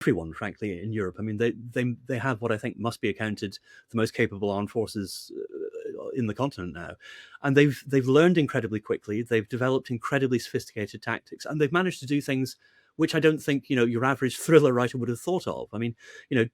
everyone, frankly, in Europe. I mean, they have what I think must be accounted the most capable armed forces in the continent now, and they've learned incredibly quickly. They've developed incredibly sophisticated tactics, and they've managed to do things which I don't think your average thriller writer would have thought of. I mean,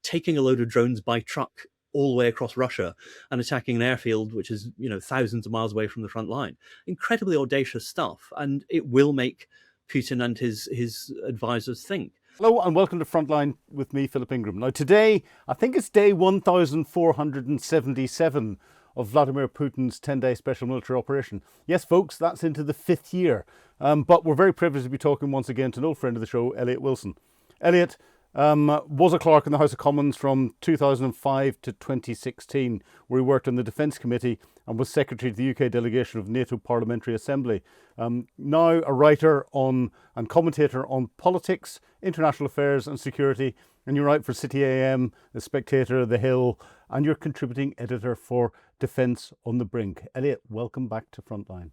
taking a load of drones by truck all the way across Russia and attacking an airfield which is thousands of miles away from the front line. Incredibly audacious stuff, and it will make Putin and his advisors think. Hello and welcome to Frontline with me, Philip Ingram. Now today, I think it's day 1477 of Vladimir Putin's 10-day special military operation. Yes, folks, that's into the 5th year. But we're very privileged to be talking once again to an old friend of the show, Eliot Wilson. Eliot was a clerk in the House of Commons from 2005 to 2016, where he worked on the Defence Committee and was Secretary to the UK delegation of NATO Parliamentary Assembly. Now a writer on and commentator on politics, international affairs and security, and you write for City AM, The Spectator, The Hill, and you're contributing editor for Defence on the Brink. Eliot, welcome back to Frontline.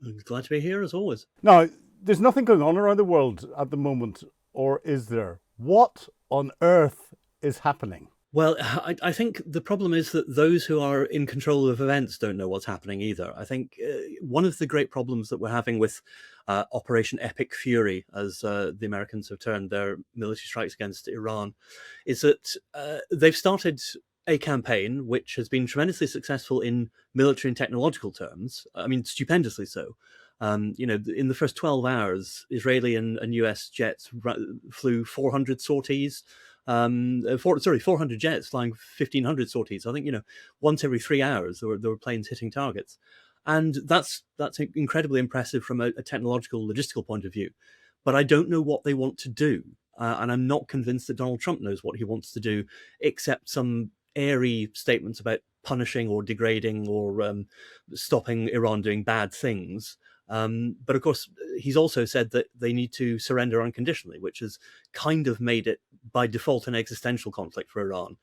I'm glad to be here, as always. Now, there's nothing going on around the world at the moment, or is there? What on earth is happening? Well, I think the problem is that those who are in control of events don't know what's happening either. I think one of the great problems that we're having with Operation Epic Fury, as the Americans have termed their military strikes against Iran, is that they've started a campaign which has been tremendously successful in military and technological terms. I mean, stupendously so. In the first 12 hours, Israeli and US jets flew 400 sorties. 400 jets flying 1,500 sorties. I think, once every 3 hours there were planes hitting targets. And that's incredibly impressive from a technological, logistical point of view. But I don't know what they want to do. And I'm not convinced that Donald Trump knows what he wants to do, except some airy statements about punishing or degrading or stopping Iran doing bad things. But of course, he's also said that they need to surrender unconditionally, which has kind of made it by default an existential conflict for Iran.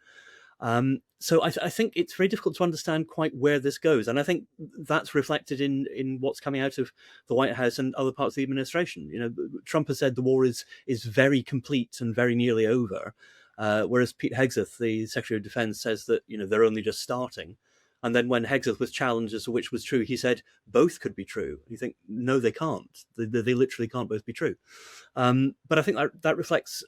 So I think it's very difficult to understand quite where this goes. And I think that's reflected in what's coming out of the White House and other parts of the administration. Trump has said the war is very complete and very nearly over. Whereas Pete Hegseth, the Secretary of Defense, says that, they're only just starting. And then when Hegseth was challenged as to which was true, he said both could be true. You think, no, they can't. They literally can't both be true. But I think that reflects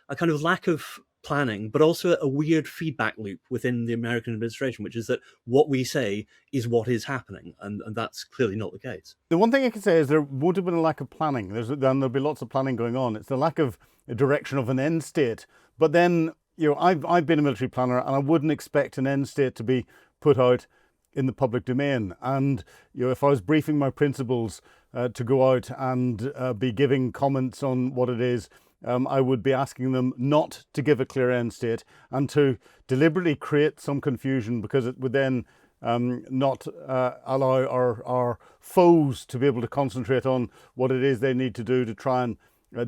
a kind of lack of planning, but also a weird feedback loop within the American administration, which is that what we say is what is happening. And that's clearly not the case. The one thing I can say is there would have been a lack of planning. There'll be lots of planning going on. It's the lack of a direction of an end state. But then, I've been a military planner, and I wouldn't expect an end state to be put out in the public domain. And if I was briefing my principals to go out and be giving comments on what it is, I would be asking them not to give a clear end state and to deliberately create some confusion, because it would then not allow our foes to be able to concentrate on what it is they need to do to try and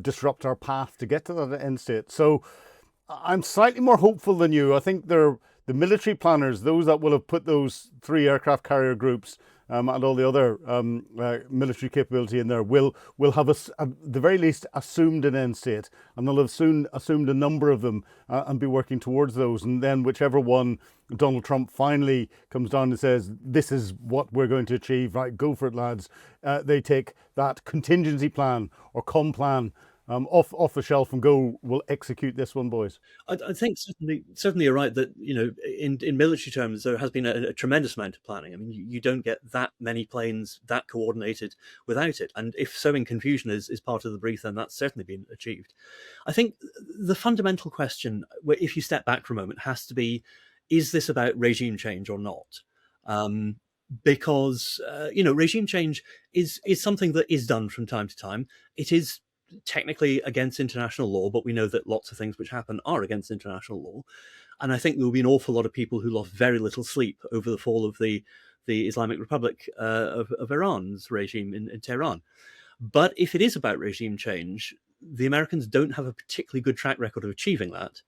disrupt our path to get to that end state. So I'm slightly more hopeful than you. I think the military planners, those that will have put those 3 aircraft carrier groups and all the other military capability in there, will have at the very least assumed an end state, and they'll have soon assumed a number of them and be working towards those. And then whichever one Donald Trump finally comes down and says, this is what we're going to achieve, right, go for it, lads, they take that contingency plan or com plan off the shelf and go, we'll execute this one, boys. I think certainly you're right that, in military terms, there has been a tremendous amount of planning. I mean, you don't get that many planes that coordinated without it. And if sowing confusion is part of the brief, then that's certainly been achieved. I think the fundamental question, if you step back for a moment, has to be, is this about regime change or not? Because, regime change is something that is done from time to time. It is technically against international law, but we know that lots of things which happen are against international law. And I think there will be an awful lot of people who lost very little sleep over the fall of the Islamic Republic of Iran's regime in Tehran. But if it is about regime change, the Americans don't have a particularly good track record of achieving that.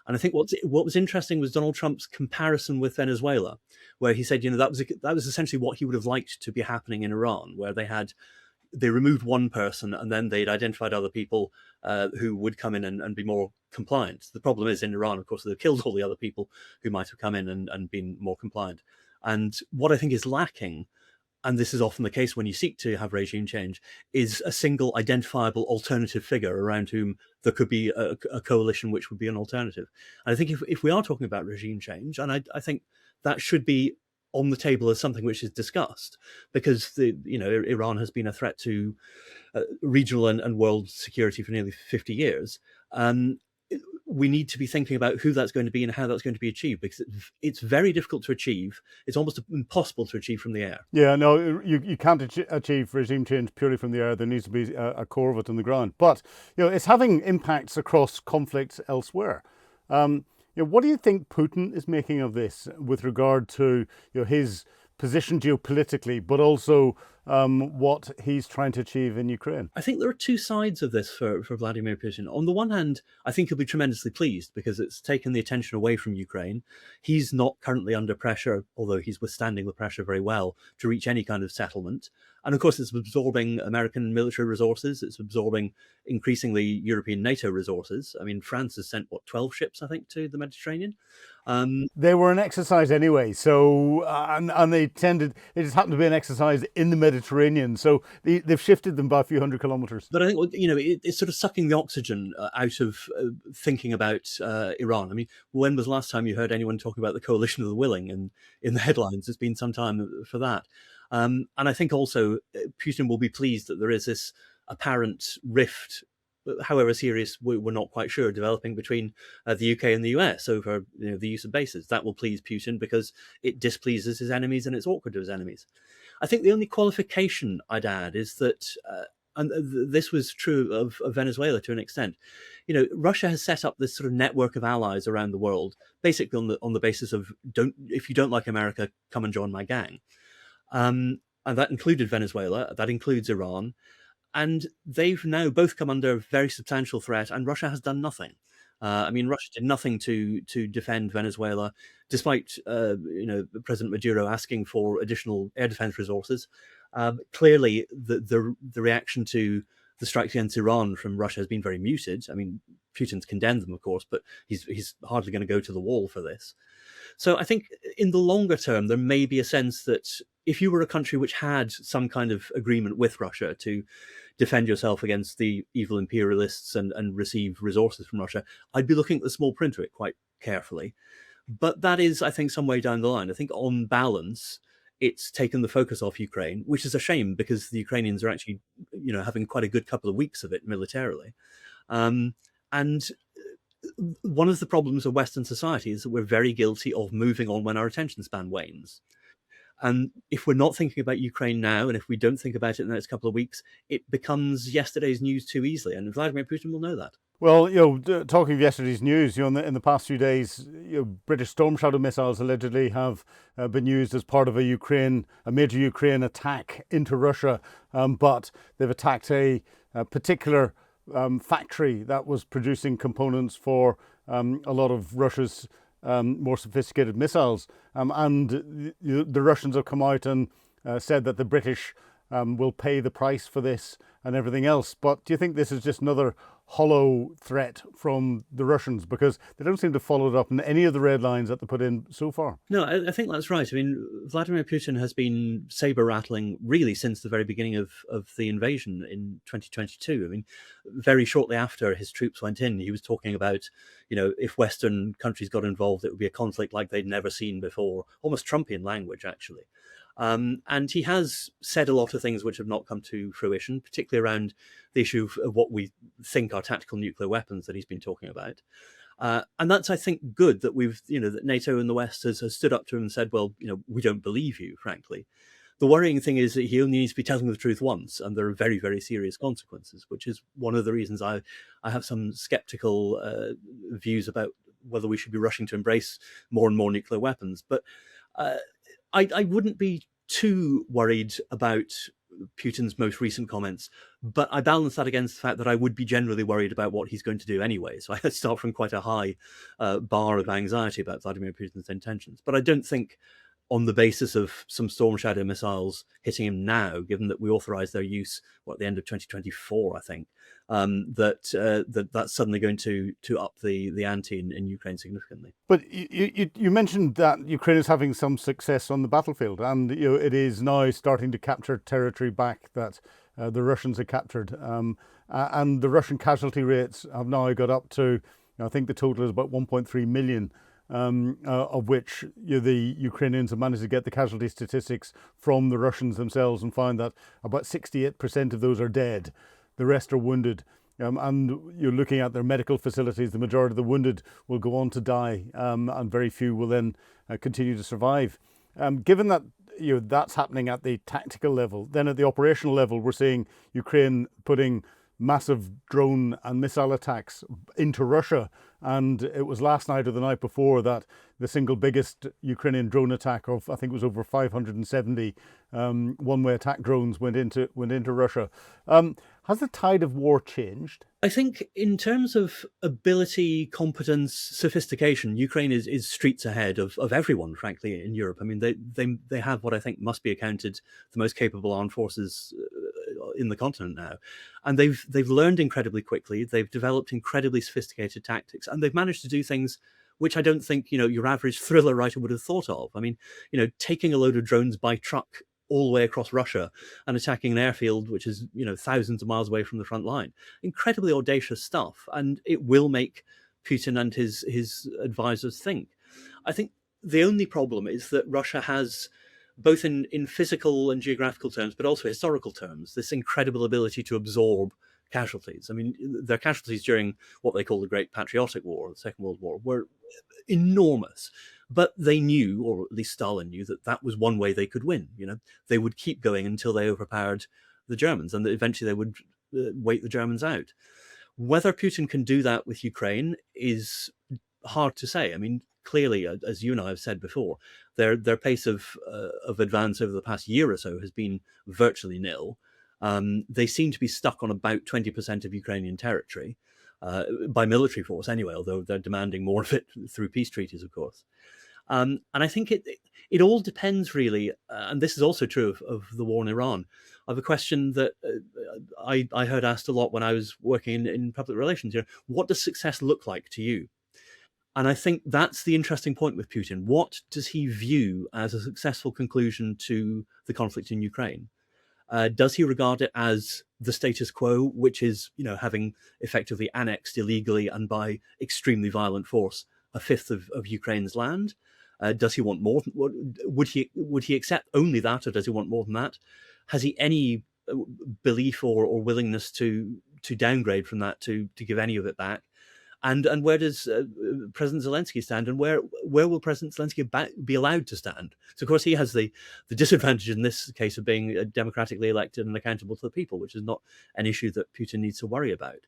And I think what was interesting was Donald Trump's comparison with Venezuela, where he said, that was essentially what he would have liked to be happening in Iran, where they had they removed one person and then they'd identified other people who would come in and be more compliant. The problem is in Iran, of course, they've killed all the other people who might have come in and been more compliant. And what I think is lacking, and this is often the case when you seek to have regime change, is a single identifiable alternative figure around whom there could be a coalition which would be an alternative. And I think if we are talking about regime change, and I think that should be on the table as something which is discussed, because Iran has been a threat to regional and world security for nearly 50 years. We need to be thinking about who that's going to be and how that's going to be achieved, because it's very difficult to achieve. It's almost impossible to achieve from the air. Yeah, no, you can't achieve regime change purely from the air. There needs to be a core of it on the ground. But it's having impacts across conflicts elsewhere. What do you think Putin is making of this with regard to his position geopolitically, but also what he's trying to achieve in Ukraine? I think there are two sides of this for Vladimir Putin. On the one hand, I think he'll be tremendously pleased because it's taken the attention away from Ukraine. He's not currently under pressure, although he's withstanding the pressure very well, to reach any kind of settlement. And of course, it's absorbing American military resources. It's absorbing increasingly European NATO resources. I mean, France has sent, 12 ships, I think, to the Mediterranean. They were an exercise anyway, so and they just happened to be an exercise in the Mediterranean, so they've shifted them by a few hundred kilometers. But I think it's sort of sucking the oxygen out of thinking about Iran. I mean, when was the last time you heard anyone talking about the coalition of the willing in the headlines? It's been some time for that. And I think also Putin will be pleased that there is this apparent rift, however serious, we're not quite sure, developing between the UK and the US over the use of bases. That will please Putin because it displeases his enemies and it's awkward to his enemies. I think the only qualification I'd add is that, and this was true of Venezuela to an extent, Russia has set up this sort of network of allies around the world, basically on the basis of if you don't like America, come and join my gang. And that included Venezuela, that includes Iran. And they've now both come under very substantial threat, and Russia has done nothing. Russia did nothing to defend Venezuela, despite President Maduro asking for additional air defense resources. Clearly, the reaction to the strikes against Iran from Russia has been very muted. I mean, Putin's condemned them, of course, but he's hardly going to go to the wall for this. So I think in the longer term, there may be a sense that if you were a country which had some kind of agreement with Russia to defend yourself against the evil imperialists and receive resources from Russia, I'd be looking at the small print of it quite carefully. But that is, I think, some way down the line. I think on balance, it's taken the focus off Ukraine, which is a shame because the Ukrainians are actually, having quite a good couple of weeks of it militarily. And one of the problems of Western society is that we're very guilty of moving on when our attention span wanes. And if we're not thinking about Ukraine now, and if we don't think about it in the next couple of weeks, it becomes yesterday's news too easily. And Vladimir Putin will know that. Well, talking of yesterday's news, in the past few days, British Storm Shadow missiles allegedly have been used as part of a major Ukraine attack into Russia, but they've attacked a particular factory that was producing components for a lot of Russia's more sophisticated missiles, and the Russians have come out and said that the British will pay the price for this and everything else. But do you think this is just another hollow threat from the Russians, because they don't seem to follow it up in any of the red lines that they put in so far? No, I think that's right. I mean, Vladimir Putin has been saber rattling really since the very beginning of the invasion in 2022. I mean, very shortly after his troops went in, he was talking about, if Western countries got involved, it would be a conflict like they'd never seen before, almost Trumpian language, actually. And he has said a lot of things which have not come to fruition, particularly around the issue of what we think are tactical nuclear weapons that he's been talking about. And that's, I think, good that that NATO and the West has stood up to him and said, well, we don't believe you, frankly. The worrying thing is that he only needs to be telling the truth once, and there are very, very serious consequences, which is one of the reasons I have some skeptical views about whether we should be rushing to embrace more and more nuclear weapons. But I wouldn't be too worried about Putin's most recent comments, but I balance that against the fact that I would be generally worried about what he's going to do anyway. So I start from quite a high bar of anxiety about Vladimir Putin's intentions. But I don't think on the basis of some Storm Shadow missiles hitting him now, given that we authorized their use at the end of 2024, I think, that's suddenly going to up the ante in Ukraine significantly. But you mentioned that Ukraine is having some success on the battlefield, and it is now starting to capture territory back that the Russians had captured, and the Russian casualty rates have now got up to, I think the total is about 1.3 million. Of which the Ukrainians have managed to get the casualty statistics from the Russians themselves and find that about 68% of those are dead. The rest are wounded. And you're looking at their medical facilities, the majority of the wounded will go on to die, and very few will then continue to survive. Given that that's happening at the tactical level, then at the operational level, we're seeing Ukraine putting massive drone and missile attacks into Russia. And it was last night or the night before that the single biggest Ukrainian drone attack of, I think it was over 570 one-way attack drones went into Russia. Has the tide of war changed? I think in terms of ability, competence, sophistication, Ukraine is streets ahead of everyone, frankly, in Europe. I mean, they have what I think must be accounted the most capable armed forces in the continent now, and they've learned incredibly quickly. They've developed incredibly sophisticated tactics, and they've managed to do things which I don't think your average thriller writer would have thought of. I mean, taking a load of drones by truck all the way across Russia and attacking an airfield which is thousands of miles away from the front line. Incredibly audacious stuff, and it will make Putin and his advisors think. I think the only problem is that Russia has, both in physical and geographical terms, but also historical terms, this incredible ability to absorb casualties. I mean, their casualties during what they call the Great Patriotic War, the Second World War, were enormous. But they knew, or at least Stalin knew, that was one way they could win. They would keep going until they overpowered the Germans, and that eventually they would wait the Germans out. Whether Putin can do that with Ukraine is hard to say. I mean, clearly, as you and I have said before, their pace of advance over the past year or so has been virtually nil. They seem to be stuck on about 20% of Ukrainian territory, by military force anyway, although they're demanding more of it through peace treaties, of course. And I think it all depends, really, and this is also true of the war in Iran. I have a question that I heard asked a lot when I was working in public relations. What does success look like to you? And I think that's the interesting point with Putin. What does he view as a successful conclusion to the conflict in Ukraine? Does he regard it as the status quo, which is, having effectively annexed illegally and by extremely violent force a fifth of Ukraine's land? Does he want more? Would he accept only that, or does he want more than that? Has he any belief or willingness to downgrade from that to give any of it back? And where does President Zelensky stand, and where will President Zelensky be allowed to stand? So, of course, he has the disadvantage in this case of being democratically elected and accountable to the people, which is not an issue that Putin needs to worry about.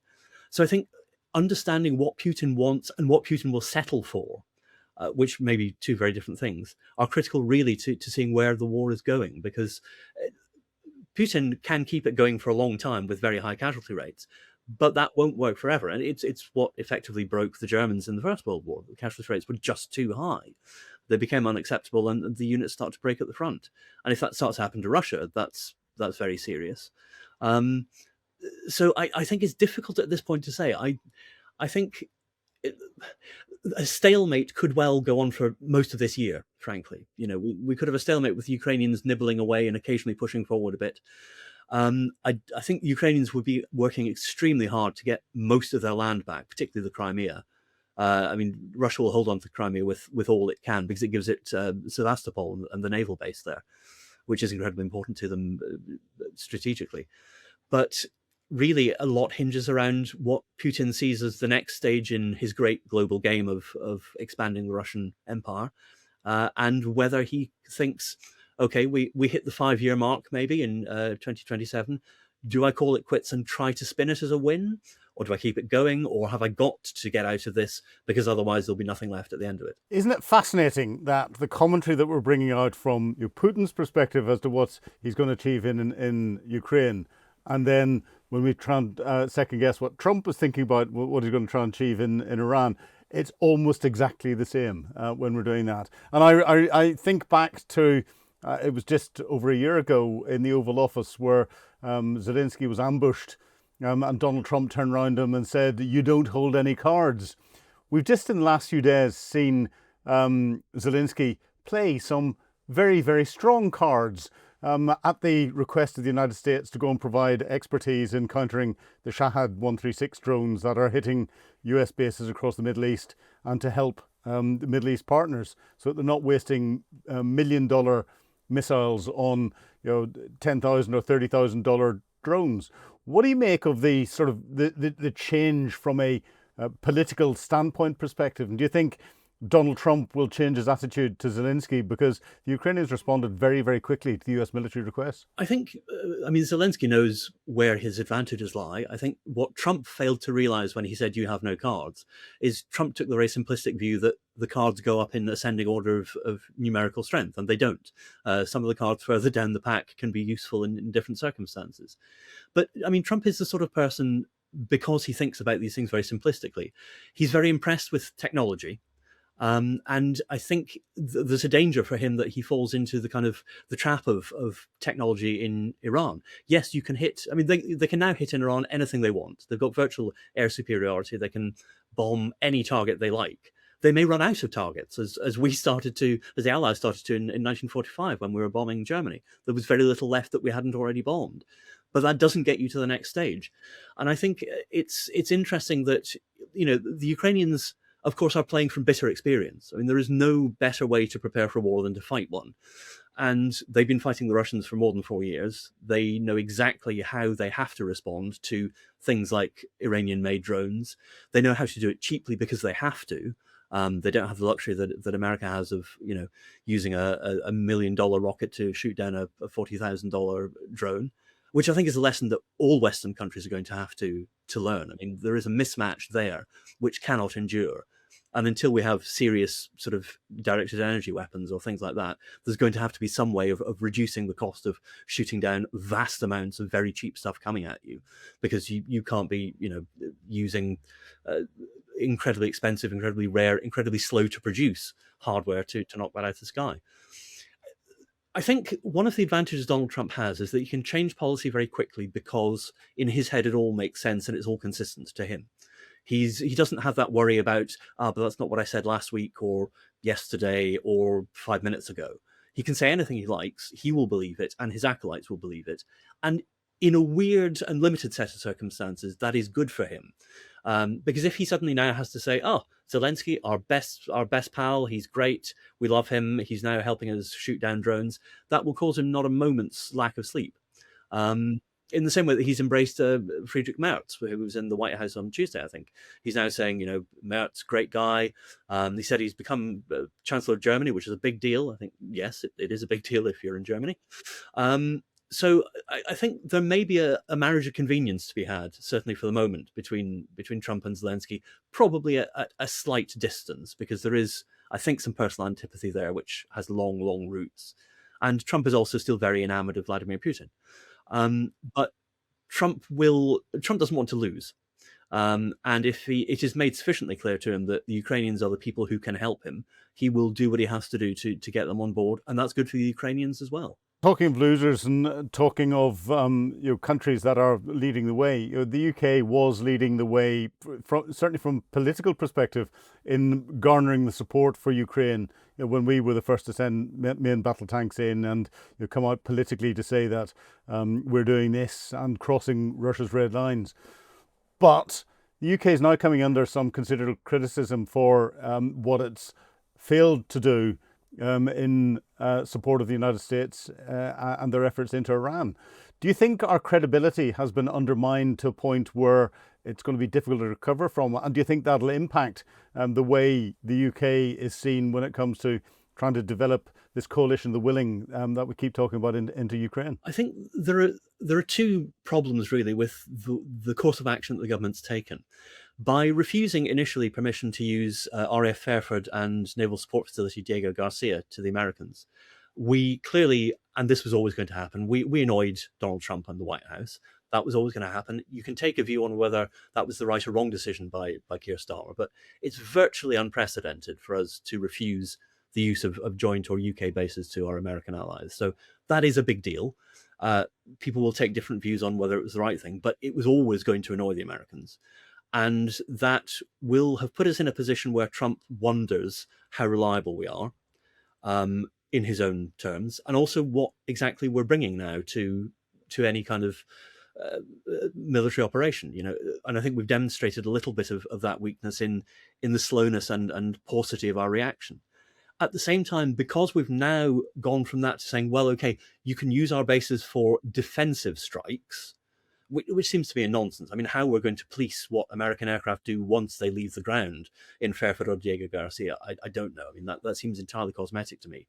So I think understanding what Putin wants and what Putin will settle for, which may be two very different things, are critical really to seeing where the war is going, because Putin can keep it going for a long time with very high casualty rates, but that won't work forever. And it's what effectively broke the Germans in the First World War. The casualty rates were just too high. They became unacceptable, and the units start to break at the front. And if that starts to happen to Russia, that's very serious. So I think it's difficult at this point to say. I think a stalemate could well go on for most of this year, frankly. We could have a stalemate with Ukrainians nibbling away and occasionally pushing forward a bit. I think Ukrainians would be working extremely hard to get most of their land back, particularly the Crimea. I mean, Russia will hold on to Crimea with all it can, because it gives it Sevastopol and the naval base there, which is incredibly important to them strategically. But really, a lot hinges around what Putin sees as the next stage in his great global game of expanding the Russian empire, and whether he thinks, okay, we hit the 5-year mark maybe in 2027. Do I call it quits and try to spin it as a win? Or do I keep it going? Or have I got to get out of this, because otherwise there'll be nothing left at the end of it? Isn't it fascinating that the commentary that we're bringing out from Putin's perspective as to what he's going to achieve in Ukraine, and then when we try and second guess what Trump is thinking about what he's going to try and achieve in Iran, it's almost exactly the same when we're doing that. And I think back to it was just over a year ago in the Oval Office where Zelensky was ambushed and Donald Trump turned around him and said, "You don't hold any cards." We've just in the last few days seen Zelensky play some very, very strong cards at the request of the United States to go and provide expertise in countering the Shahad 136 drones that are hitting US bases across the Middle East, and to help the Middle East partners so that they're not wasting $1 million missiles on $10,000 or $30,000 drones. What do you make of the sort of the change from a political standpoint perspective? And do you think Donald Trump will change his attitude to Zelensky because the Ukrainians responded very, very quickly to the US military request? I think, Zelensky knows where his advantages lie. I think what Trump failed to realize when he said you have no cards is Trump took the very simplistic view that the cards go up in ascending order of numerical strength, and they don't. Some of the cards further down the pack can be useful in different circumstances. But Trump is the sort of person, because he thinks about these things very simplistically, he's very impressed with technology. And I think there's a danger for him that he falls into the trap of technology in Iran. Yes, you can hit. They can now hit in Iran anything they want. They've got virtual air superiority. They can bomb any target they like. They may run out of targets, as the Allies started to in 1945 when we were bombing Germany. There was very little left that we hadn't already bombed. But that doesn't get you to the next stage. And I think it's interesting that the Ukrainians, of course, are playing from bitter experience. There is no better way to prepare for a war than to fight one. And they've been fighting the Russians for more than 4 years. They know exactly how they have to respond to things like Iranian-made drones. They know how to do it cheaply because they have to. They don't have the luxury that America has of, using a $1 million rocket to shoot down a $40,000 drone, which I think is a lesson that all Western countries are going to have to learn. There is a mismatch there which cannot endure. And until we have serious sort of directed energy weapons or things like that, there's going to have to be some way of reducing the cost of shooting down vast amounts of very cheap stuff coming at you, because you can't be, using incredibly expensive, incredibly rare, incredibly slow to produce hardware to knock that out of the sky. I think one of the advantages Donald Trump has is that he can change policy very quickly because in his head it all makes sense and it's all consistent to him. He doesn't have that worry about, but that's not what I said last week or yesterday or 5 minutes ago. He can say anything he likes, he will believe it, and his acolytes will believe it. And in a weird and limited set of circumstances, that is good for him. Because if he suddenly now has to say, "Oh, Zelensky, our best pal, he's great, we love him, he's now helping us shoot down drones," that will cause him not a moment's lack of sleep. In the same way that he's embraced Friedrich Merz, who was in the White House on Tuesday, I think. He's now saying, Merz, great guy. He said he's become Chancellor of Germany, which is a big deal. I think, yes, it is a big deal if you're in Germany. So I think there may be a marriage of convenience to be had, certainly for the moment, between Trump and Zelensky, probably at a slight distance, because there is, I think, some personal antipathy there, which has long, long roots. And Trump is also still very enamored of Vladimir Putin. But Trump doesn't want to lose. And if it is made sufficiently clear to him that the Ukrainians are the people who can help him, he will do what he has to do to get them on board. And that's good for the Ukrainians as well. Talking of losers and talking of countries that are leading the way, the UK was leading the way, certainly from a political perspective, in garnering the support for Ukraine. When we were the first to send main battle tanks in and come out politically to say that we're doing this and crossing Russia's red lines. But the UK is now coming under some considerable criticism for what it's failed to do in support of the United States and their efforts into Iran. Do you think our credibility has been undermined to a point where it's going to be difficult to recover from? And do you think that'll impact the way the UK is seen when it comes to trying to develop this coalition of the willing that we keep talking about into Ukraine? I think there are two problems really with the course of action that the government's taken. By refusing initially permission to use RAF Fairford and Naval Support Facility Diego Garcia to the Americans, we clearly, and this was always going to happen, we annoyed Donald Trump and the White House. That was always going to happen. You can take a view on whether that was the right or wrong decision by Keir Starmer, but it's virtually unprecedented for us to refuse the use of joint or UK bases to our American allies. So that is a big deal. People will take different views on whether it was the right thing, but it was always going to annoy the Americans. And that will have put us in a position where Trump wonders how reliable we are, in his own terms, and also what exactly we're bringing now to any kind of military operation. And I think we've demonstrated a little bit of that weakness in the slowness and paucity of our reaction. At the same time, because we've now gone from that to saying, well, okay, you can use our bases for defensive strikes, which seems to be a nonsense. I mean, how we're going to police what American aircraft do once they leave the ground in Fairford or Diego Garcia, I don't know. I mean, that seems entirely cosmetic to me.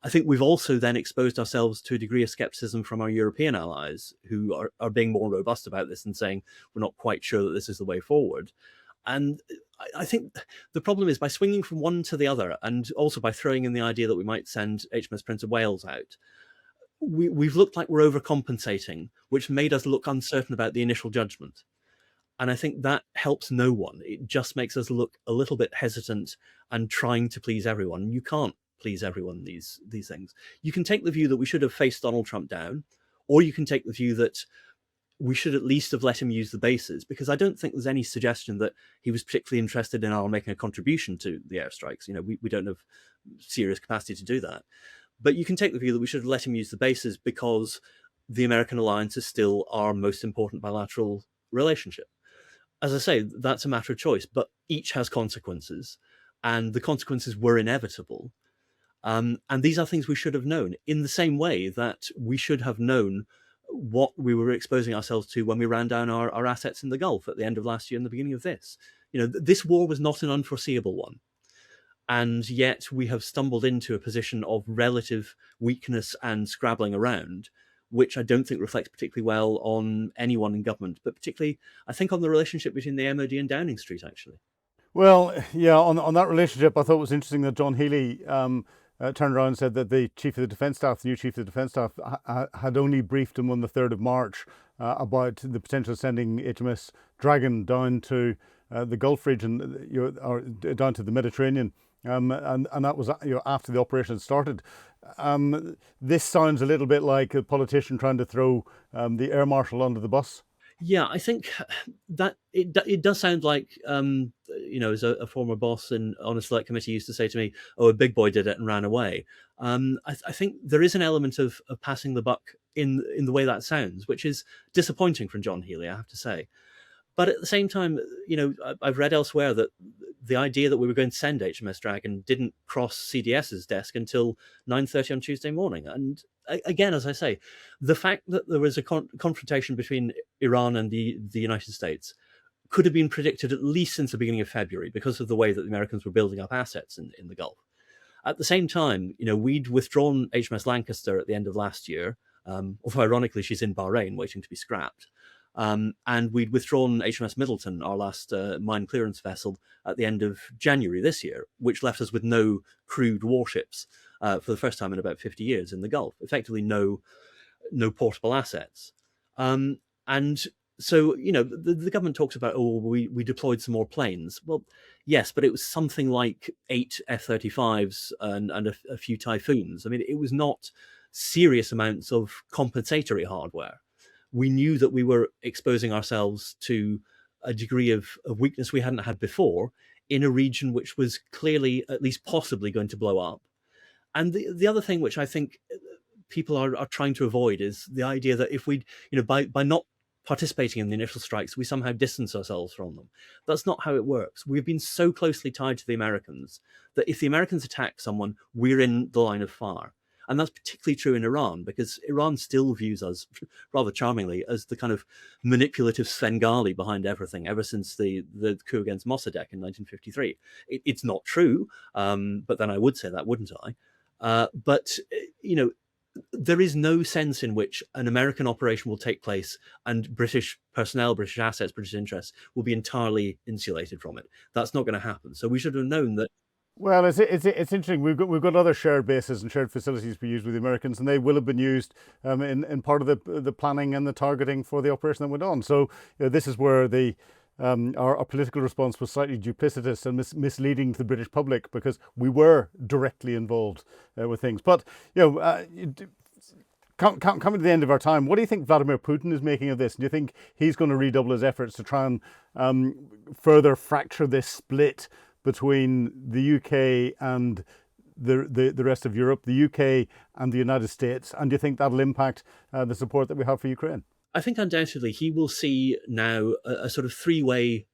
I think we've also then exposed ourselves to a degree of skepticism from our European allies, who are being more robust about this and saying we're not quite sure that this is the way forward. And I think the problem is, by swinging from one to the other, and also by throwing in the idea that we might send HMS Prince of Wales out, we've looked like we're overcompensating, which made us look uncertain about the initial judgment. And I think that helps no one. It just makes us look a little bit hesitant and trying to please everyone. You can't please everyone, these things. You can take the view that we should have faced Donald Trump down, or you can take the view that we should at least have let him use the bases, because I don't think there's any suggestion that he was particularly interested in our making a contribution to the airstrikes. We don't have serious capacity to do that. But you can take the view that we should have let him use the bases because the American alliance is still our most important bilateral relationship. As I say, that's a matter of choice, but each has consequences, and the consequences were inevitable. And these are things we should have known, in the same way that we should have known what we were exposing ourselves to when we ran down our assets in the Gulf at the end of last year and the beginning of this. This war was not an unforeseeable one. And yet we have stumbled into a position of relative weakness and scrabbling around, which I don't think reflects particularly well on anyone in government, but particularly, I think, on the relationship between the MOD and Downing Street, actually. Well, yeah, on that relationship, I thought it was interesting that John Healey turned around and said that the new Chief of the Defence Staff, had only briefed him on the 3rd of March about the potential of sending HMS Dragon down to the Gulf region, or down to the Mediterranean. And that was after the operation started. This sounds a little bit like a politician trying to throw the air marshal under the bus. Yeah, I think that it does sound like, as a former boss on a select committee used to say to me, "Oh, a big boy did it and ran away." I think there is an element of passing the buck in the way that sounds, which is disappointing from John Healey, I have to say. But at the same time, I've read elsewhere that the idea that we were going to send HMS Dragon didn't cross CDS's desk until 9:30 on Tuesday morning. And again, as I say, the fact that there was a confrontation between Iran and the United States could have been predicted at least since the beginning of February, because of the way that the Americans were building up assets in the Gulf. At the same time, we'd withdrawn HMS Lancaster at the end of last year, although ironically she's in Bahrain waiting to be scrapped. And we'd withdrawn HMS Middleton, our last mine clearance vessel, at the end of January this year, which left us with no crewed warships for the first time in about 50 years in the Gulf. Effectively, no portable assets. And so, the government talks about, we deployed some more planes. Well, yes, but it was something like 8 F-35s and a few Typhoons. I mean, it was not serious amounts of compensatory hardware. We knew that we were exposing ourselves to a degree of weakness we hadn't had before in a region which was clearly, at least possibly, going to blow up. And the other thing which I think people are trying to avoid is the idea that if we, by not participating in the initial strikes, we somehow distance ourselves from them. That's not how it works. We've been so closely tied to the Americans that if the Americans attack someone, we're in the line of fire. And that's particularly true in Iran, because Iran still views us, rather charmingly, as the kind of manipulative Svengali behind everything, ever since the coup against Mossadegh in 1953. It's not true, but then I would say that, wouldn't I? But there is no sense in which an American operation will take place and British personnel, British assets, British interests will be entirely insulated from it. That's not going to happen. So we should have known that Well, it's interesting. We've got other shared bases and shared facilities we use with the Americans, and they will have been used in part of the planning and the targeting for the operation that went on. So this is where our political response was slightly duplicitous and misleading to the British public, because we were directly involved with things. But coming to the end of our time, what do you think Vladimir Putin is making of this? Do you think he's going to redouble his efforts to try and further fracture this split between the UK and the rest of Europe, the UK and the United States? And do you think that'll impact the support that we have for Ukraine? I think undoubtedly he will see now a sort of three-way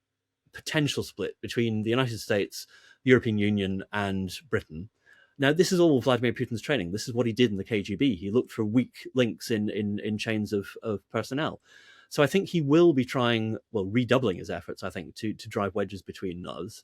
potential split between the United States, the European Union, and Britain. Now, this is all Vladimir Putin's training. This is what he did in the KGB. He looked for weak links in chains of personnel. So I think he will be trying, well, redoubling his efforts, I think, to drive wedges between us.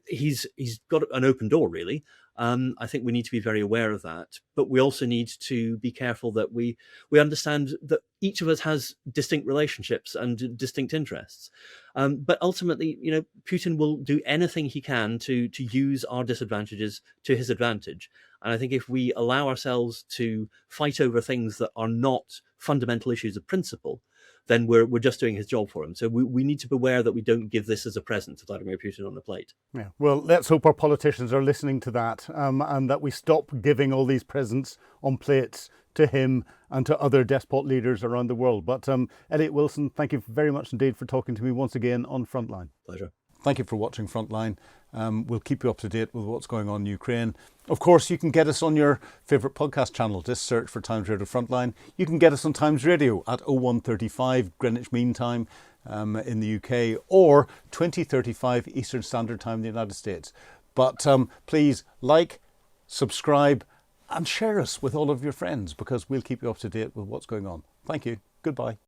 He's got an open door, really. I think we need to be very aware of that, but we also need to be careful that we understand that each of us has distinct relationships and distinct interests. But ultimately, Putin will do anything he can to use our disadvantages to his advantage. And I think if we allow ourselves to fight over things that are not fundamental issues of principle, then we're just doing his job for him. So we need to beware that we don't give this as a present to Vladimir Putin on the plate. Yeah. Well, let's hope our politicians are listening to that, and that we stop giving all these presents on plates to him and to other despot leaders around the world. But Eliot Wilson, thank you very much indeed for talking to me once again on Frontline. Pleasure. Thank you for watching Frontline. We'll keep you up to date with what's going on in Ukraine. Of course, you can get us on your favourite podcast channel. Just search for Times Radio Frontline. You can get us on Times Radio at 0135 Greenwich Mean Time in the UK, or 2035 Eastern Standard Time in the United States. But please like, subscribe and share us with all of your friends, because we'll keep you up to date with what's going on. Thank you. Goodbye.